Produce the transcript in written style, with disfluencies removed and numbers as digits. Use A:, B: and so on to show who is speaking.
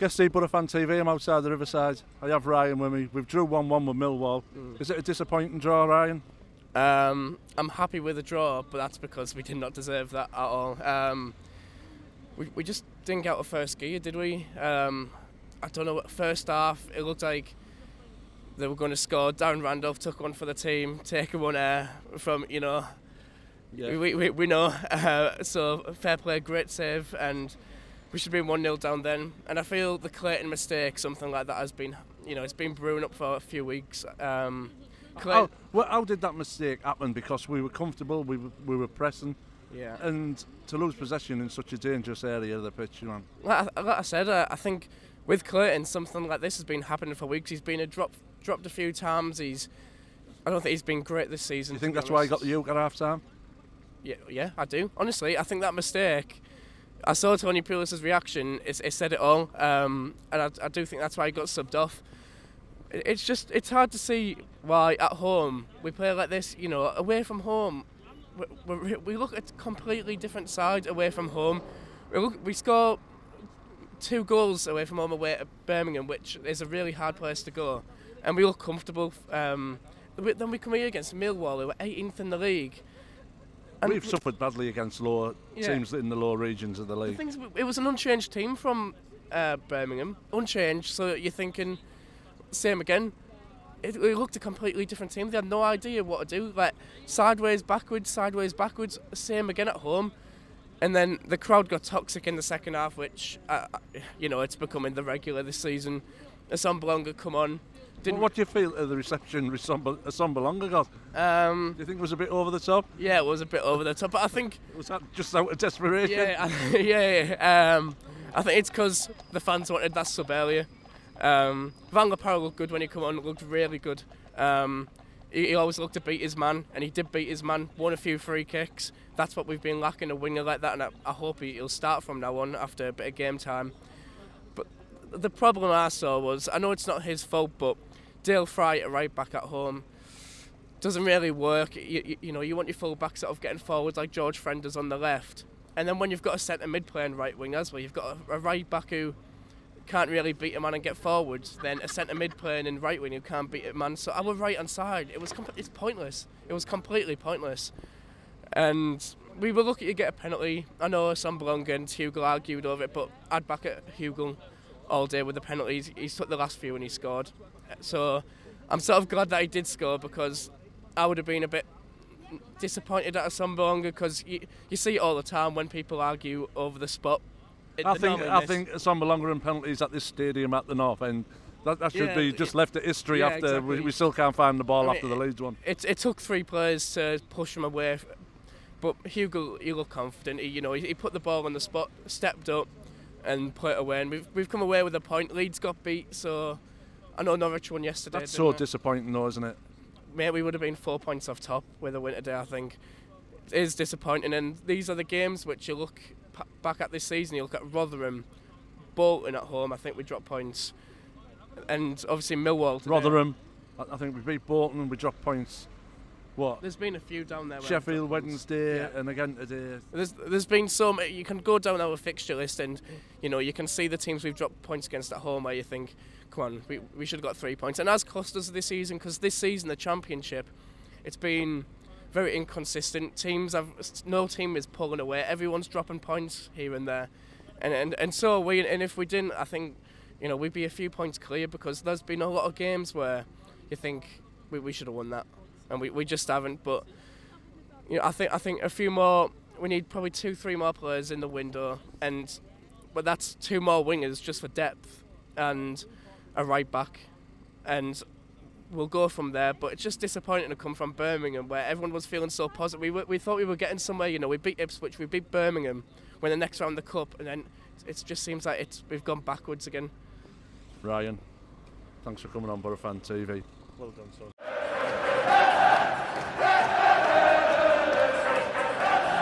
A: Guest Steve, Boro Fan TV. I'm outside the Riverside. I have Ryan with me. We've drew 1-1 with Millwall. Is it a disappointing draw, Ryan?
B: I'm happy with the draw, but that's because we did not deserve that at all. We just didn't get out of first gear, did we? I don't know. First half, it looked like they were going to score. Darren Randolph took one for the team, taking one from, you know,
A: Yeah.
B: we know. So fair play, great save, and we should have been 1-0 down then. And I feel the Clayton mistake, something like that, has been, you know, it's been brewing up for a few weeks.
A: How did that mistake happen? Because we were comfortable, we were pressing,
B: Yeah.
A: and to lose possession in such a dangerous area of the pitch, man.
B: Like I said, I think with Clayton, something like this has been happening for weeks. He's been dropped a few times. I don't think he's been great this season.
A: Do you think that's why he got the Hugill at half time?
B: Yeah, I do. Honestly, I think that mistake. I saw Tony Pulis' reaction. It said it all, and I do think that's why he got subbed off. It's hard to see why at home we play like this. You know, away from home, we look at completely different sides away from home. We score 2 goals away from home away at Birmingham, which is a really hard place to go, and we look comfortable. Then we come here against Millwall, who are 18th in the league. And
A: we've suffered badly against lower teams in the lower regions of the league.
B: The thing is, it was an unchanged team from Birmingham, unchanged. So you're thinking, same again. It looked a completely different team. They had no idea what to do. Like sideways, backwards, same again at home. And then the crowd got toxic in the second half, which you know, it's becoming the regular this season. Assombalonga come on.
A: What do you feel of the reception Assombalonga got? Do you think it was a bit over the top?
B: Yeah, it was a bit over the top, but I think...
A: Was that just out of desperation?
B: Yeah. I think it's because the fans wanted that sub earlier. Van Laparo looked good when he came on, looked really good. He always looked to beat his man, and he did beat his man, won a few free kicks. That's what we've been lacking, a winger like that, and I hope he'll start from now on after a bit of game time. But the problem I saw was, I know it's not his fault, but Dale Fry at right back at home doesn't really work. You know, you want your full back sort of getting forward like George Friend does on the left, and then when you've got a centre mid playing right wingers, where you've got a right back who can't really beat a man and get forward, then a centre mid playing in right wing who can't beat a man. So our right hand side, it's pointless. It was completely pointless, and we were lucky to get a penalty. I know Assombalonga and Hugill argued over it, but I'd back at Hugill all day with the penalties. He took the last few and he scored. So I'm sort of glad that he did score, because I would have been a bit disappointed at Assombalonga, because you see it all the time when people argue over the spot.
A: I think Assombalonga and penalties at this stadium at the North End, that should be just left to history after exactly. we still can't find the ball after the Leeds one.
B: It took 3 players to push him away, but Hugill, he looked confident. He put the ball on the spot, stepped up and put it away, and we've come away with a point. Leeds got beat, so I know Norwich won yesterday.
A: That's so disappointing though, isn't it?
B: Mate, we would have been 4 points off top with a win today, I think. It is disappointing, and these are the games which you look back at this season. You look at Rotherham, Bolton at home, I think we dropped points, and obviously Millwall today.
A: Rotherham, I think we beat Bolton and we dropped points. What?
B: There's been a few down there.
A: Sheffield Wednesday, and again today.
B: There's been so many. You can go down our fixture list, and you can see the teams we've dropped points against at home, where you think, come on, we should have got 3 points. And as cost us this season, because this season the Championship, it's been very inconsistent. No team is pulling away. Everyone's dropping points here and there, and so are we. And if we didn't, I think we'd be a few points clear, because there's been a lot of games where you think we should have won that, and we just haven't. But I think a few more. We need probably 2-3 more players in the window, but that's 2 more wingers just for depth and a right back, and we'll go from there. But it's just disappointing to come from Birmingham, where everyone was feeling so positive. We thought we were getting somewhere. We beat Ipswich, we beat Birmingham, when the next round the cup, and then it just seems like we've gone backwards again.
A: Ryan, thanks for coming on Boro Fan TV.
B: Well done, son.